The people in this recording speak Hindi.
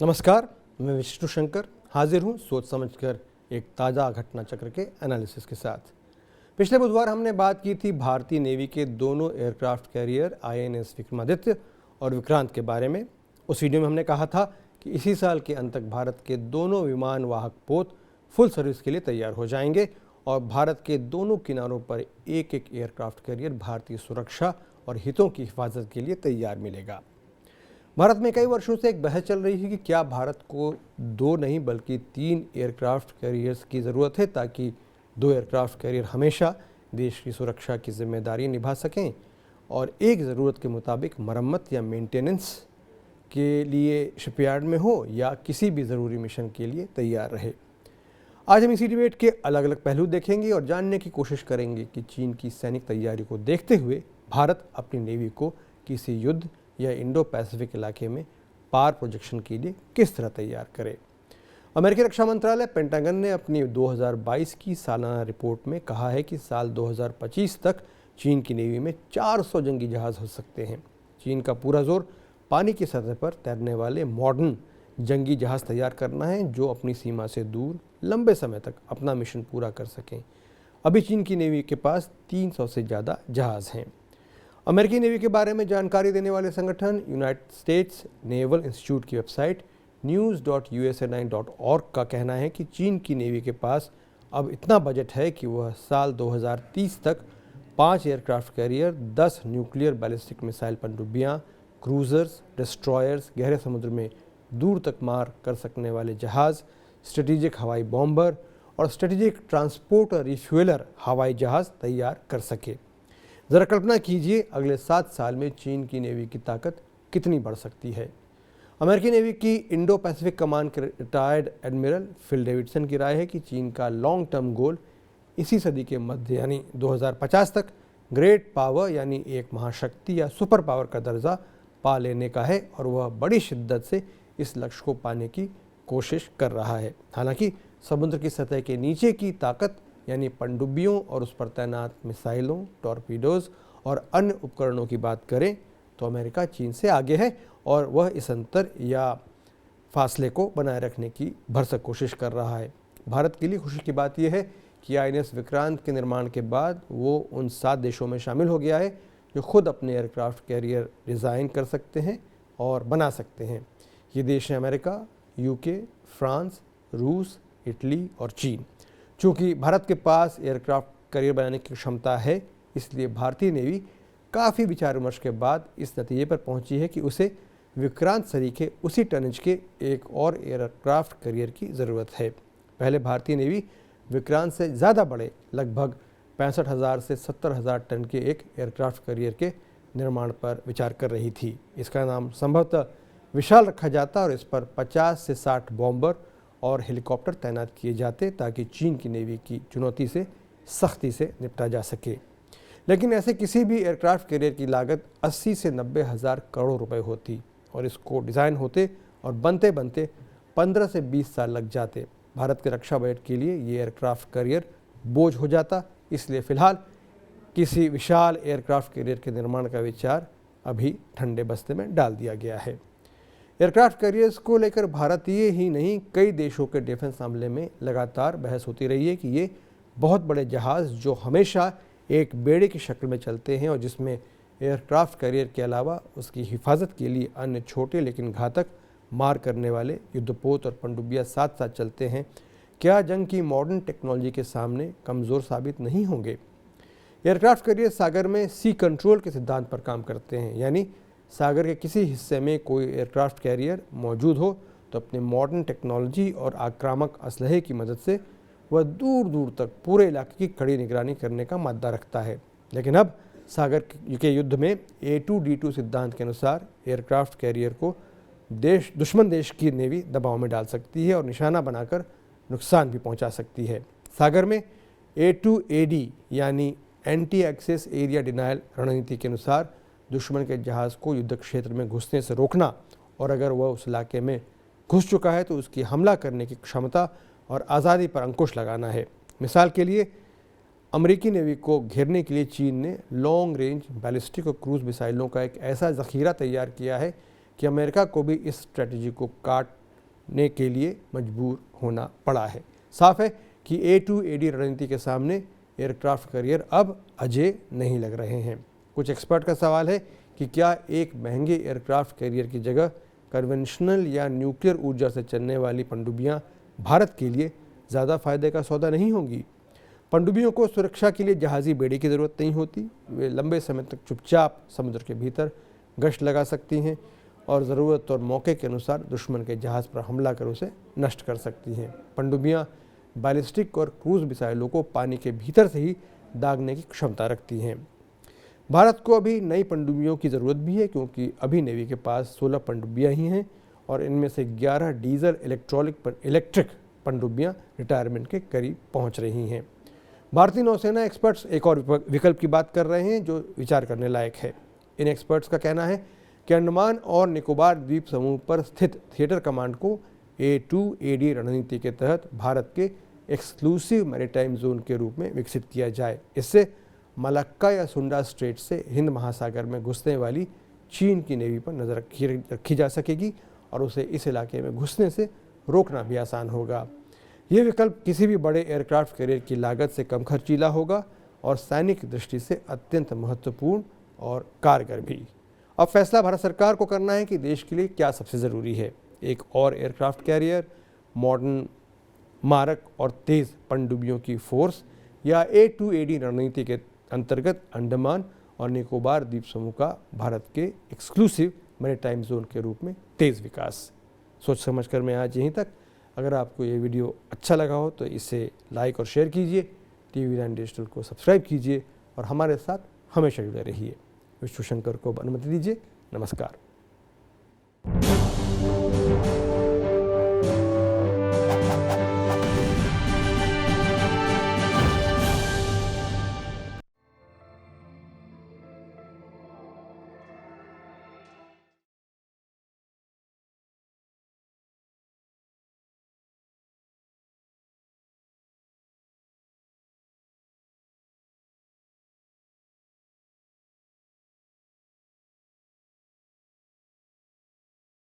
नमस्कार, मैं विष्णु शंकर हाजिर हूँ सोच समझकर एक ताज़ा घटना चक्र के एनालिसिस के साथ। पिछले बुधवार हमने बात की थी भारतीय नेवी के दोनों एयरक्राफ्ट कैरियर INS विक्रमादित्य और विक्रांत के बारे में। उस वीडियो में हमने कहा था कि इसी साल के अंत तक भारत के दोनों विमान वाहक पोत फुल सर्विस के लिए तैयार हो जाएंगे और भारत के दोनों किनारों पर एक एक एयरक्राफ्ट कैरियर भारतीय सुरक्षा और हितों की हिफाजत के लिए तैयार मिलेगा। भारत में कई वर्षों से एक बहस चल रही है कि क्या भारत को 2 नहीं बल्कि 3 एयरक्राफ्ट कैरियर्स की ज़रूरत है ताकि 2 एयरक्राफ्ट कैरियर हमेशा देश की सुरक्षा की जिम्मेदारी निभा सकें और एक ज़रूरत के मुताबिक मरम्मत या मेंटेनेंस के लिए शिपयार्ड में हो या किसी भी ज़रूरी मिशन के लिए तैयार रहे। आज हम इसी डिबेट के अलग अलग पहलू देखेंगे और जानने की कोशिश करेंगे कि चीन की सैनिक तैयारी को देखते हुए भारत अपनी नेवी को किसी युद्ध या इंडो पैसिफिक इलाके में पार प्रोजेक्शन के लिए किस तरह तैयार करे। अमेरिकी रक्षा मंत्रालय पेंटागन ने अपनी 2022 की सालाना रिपोर्ट में कहा है कि साल 2025 तक चीन की नेवी में 400 जंगी जहाज़ हो सकते हैं। चीन का पूरा जोर पानी की सतह पर तैरने वाले मॉडर्न जंगी जहाज़ तैयार करना है जो अपनी सीमा से दूर लंबे समय तक अपना मिशन पूरा कर सकें। अभी चीन की नेवी के पास 300 से ज़्यादा जहाज़ हैं। अमेरिकी नेवी के बारे में जानकारी देने वाले संगठन यूनाइटेड स्टेट्स नेवल इंस्टीट्यूट की वेबसाइट news.usa9.org का कहना है कि चीन की नेवी के पास अब इतना बजट है कि वह साल 2030 तक 5 aircraft carrier, 10 nuclear ballistic missile पनडुब्बियाँ, क्रूजर्स, डिस्ट्रॉयर्स, गहरे समुद्र में दूर तक मार कर सकने वाले जहाज़, स्ट्रेटेजिक हवाई बॉम्बर और स्ट्रेटेजिक ट्रांसपोर्ट और रिफ्यूएलर हवाई जहाज़ तैयार कर सके। ज़रा कल्पना कीजिए अगले 7 साल में चीन की नेवी की ताकत कितनी बढ़ सकती है। अमेरिकी नेवी की इंडो पैसिफिक कमान के रिटायर्ड एडमिरल फिल डेविडसन की राय है कि चीन का लॉन्ग टर्म गोल इसी सदी के मध्य यानी 2050 तक ग्रेट पावर यानी एक महाशक्ति या सुपर पावर का दर्जा पा लेने का है और वह बड़ी शिद्दत से इस लक्ष्य को पाने की कोशिश कर रहा है। हालांकि समुद्र की सतह के नीचे की ताकत यानी पनडुब्बियों और उस पर तैनात मिसाइलों, टॉर्पीडोज़ और अन्य उपकरणों की बात करें तो अमेरिका चीन से आगे है और वह इस अंतर या फासले को बनाए रखने की भरसक कोशिश कर रहा है। भारत के लिए खुशी की बात यह है कि INS विक्रांत के निर्माण के बाद वो उन 7 देशों में शामिल हो गया है जो खुद अपने एयरक्राफ्ट कैरियर डिज़ाइन कर सकते हैं और बना सकते हैं। ये देश हैं अमेरिका, UK, फ्रांस, रूस, इटली और चीन। चूँकि भारत के पास एयरक्राफ्ट कैरियर बनाने की क्षमता है इसलिए भारतीय नेवी काफ़ी विचार विमर्श के बाद इस नतीजे पर पहुंची है कि उसे विक्रांत सरीखे उसी टनेज के एक और एयरक्राफ्ट कैरियर की ज़रूरत है। पहले भारतीय नेवी विक्रांत से ज़्यादा बड़े लगभग 65,000 से 70,000 टन के एक एयरक्राफ्ट कैरियर के निर्माण पर विचार कर रही थी। इसका नाम संभवतः विशाल रखा जाता और इस पर 50 से 60 बॉम्बर और हेलीकॉप्टर तैनात किए जाते ताकि चीन की नेवी की चुनौती से सख्ती से निपटा जा सके। लेकिन ऐसे किसी भी एयरक्राफ्ट कैरियर की लागत 80 से 90 हज़ार करोड़ रुपए होती और इसको डिज़ाइन होते और बनते बनते 15 से 20 साल लग जाते। भारत के रक्षा बजट के लिए ये एयरक्राफ्ट कैरियर बोझ हो जाता। इसलिए फ़िलहाल किसी विशाल एयरक्राफ्ट कैरियर के निर्माण का विचार अभी ठंडे बस्ते में डाल दिया गया है। एयरक्राफ्ट कैरियर्स को लेकर भारतीय ही नहीं कई देशों के डिफेंस मामले में लगातार बहस होती रही है कि ये बहुत बड़े जहाज़ जो हमेशा एक बेड़े की शक्ल में चलते हैं और जिसमें एयरक्राफ्ट कैरियर के अलावा उसकी हिफाजत के लिए अन्य छोटे लेकिन घातक मार करने वाले युद्धपोत और पनडुब्बियाँ साथ साथ चलते हैं, क्या जंग की मॉडर्न टेक्नोलॉजी के सामने कमज़ोर साबित नहीं होंगे। एयरक्राफ्ट कैरियर सागर में सी कंट्रोल के सिद्धांत पर काम करते हैं, यानी सागर के किसी हिस्से में कोई एयरक्राफ्ट कैरियर मौजूद हो तो अपने मॉडर्न टेक्नोलॉजी और आक्रामक असलहे की मदद से वह दूर दूर तक पूरे इलाके की कड़ी निगरानी करने का मादा रखता है। लेकिन अब सागर के युद्ध में A2D2 सिद्धांत के अनुसार एयरक्राफ्ट कैरियर को दुश्मन देश की नेवी दबाव में डाल सकती है और निशाना बनाकर नुकसान भी पहुंचा सकती है। सागर में A2AD यानी एंटी एक्सेस एरिया डिनायल रणनीति के अनुसार दुश्मन के जहाज़ को युद्ध क्षेत्र में घुसने से रोकना और अगर वह उस इलाके में घुस चुका है तो उसकी हमला करने की क्षमता और आज़ादी पर अंकुश लगाना है। मिसाल के लिए अमेरिकी नेवी को घेरने के लिए चीन ने लॉन्ग रेंज बैलिस्टिक और क्रूज मिसाइलों का एक ऐसा ज़ख़ीरा तैयार किया है कि अमेरिका को भी इस स्ट्रेटजी को काट करने के लिए मजबूर होना पड़ा है। साफ है कि A2AD रणनीति के सामने एयरक्राफ्ट कैरियर अब अजेय नहीं लग रहे हैं। कुछ एक्सपर्ट का सवाल है कि क्या एक महंगे एयरक्राफ्ट कैरियर की जगह कन्वेंशनल या न्यूक्लियर ऊर्जा से चलने वाली पनडुब्बियां भारत के लिए ज़्यादा फायदे का सौदा नहीं होंगी। पनडुब्बियों को सुरक्षा के लिए जहाज़ी बेड़े की ज़रूरत नहीं होती। वे लंबे समय तक चुपचाप समुद्र के भीतर गश्त लगा सकती हैं और ज़रूरत और मौके के अनुसार दुश्मन के जहाज़ पर हमला कर उसे नष्ट कर सकती हैं। पनडुब्बियां बैलिस्टिक और क्रूज मिसाइलों को पानी के भीतर से ही दागने की क्षमता रखती हैं। भारत को अभी नई पनडुब्बियों की ज़रूरत भी है, क्योंकि अभी नेवी के पास 16 पनडुब्बियां ही हैं और इनमें से 11 डीजल इलेक्ट्रिक पनडुब्बियां रिटायरमेंट के करीब पहुंच रही हैं। भारतीय नौसेना एक्सपर्ट्स एक और विकल्प की बात कर रहे हैं जो विचार करने लायक है। इन एक्सपर्ट्स का कहना है कि अंडमान और निकोबार द्वीप समूह पर स्थित थिएटर कमांड को A2AD रणनीति के तहत भारत के एक्सक्लूसिव मैरीटाइम जोन के रूप में विकसित किया जाए। इससे मलक्का या सुंडा स्ट्रेट से हिंद महासागर में घुसने वाली चीन की नेवी पर नज़र रखी जा सकेगी और उसे इस इलाके में घुसने से रोकना भी आसान होगा। यह विकल्प किसी भी बड़े एयरक्राफ्ट कैरियर की लागत से कम खर्चीला होगा और सैनिक दृष्टि से अत्यंत महत्वपूर्ण और कारगर भी। अब फैसला भारत सरकार को करना है कि देश के लिए क्या सबसे ज़रूरी है, एक और एयरक्राफ्ट कैरियर, मॉडर्न मारक और तेज़ पनडुब्बियों की फोर्स, या A2AD रणनीति के अंतर्गत अंडमान और निकोबार द्वीप समूह का भारत के एक्सक्लूसिव मैरीटाइम जोन के रूप में तेज़ विकास। सोच समझ कर मैं आज यहीं तक। अगर आपको ये वीडियो अच्छा लगा हो तो इसे लाइक और शेयर कीजिए, TV9 डिजिटल को सब्सक्राइब कीजिए और हमारे साथ हमेशा जुड़े रहिए। विष्णु शंकर को अनुमति दीजिए। नमस्कार।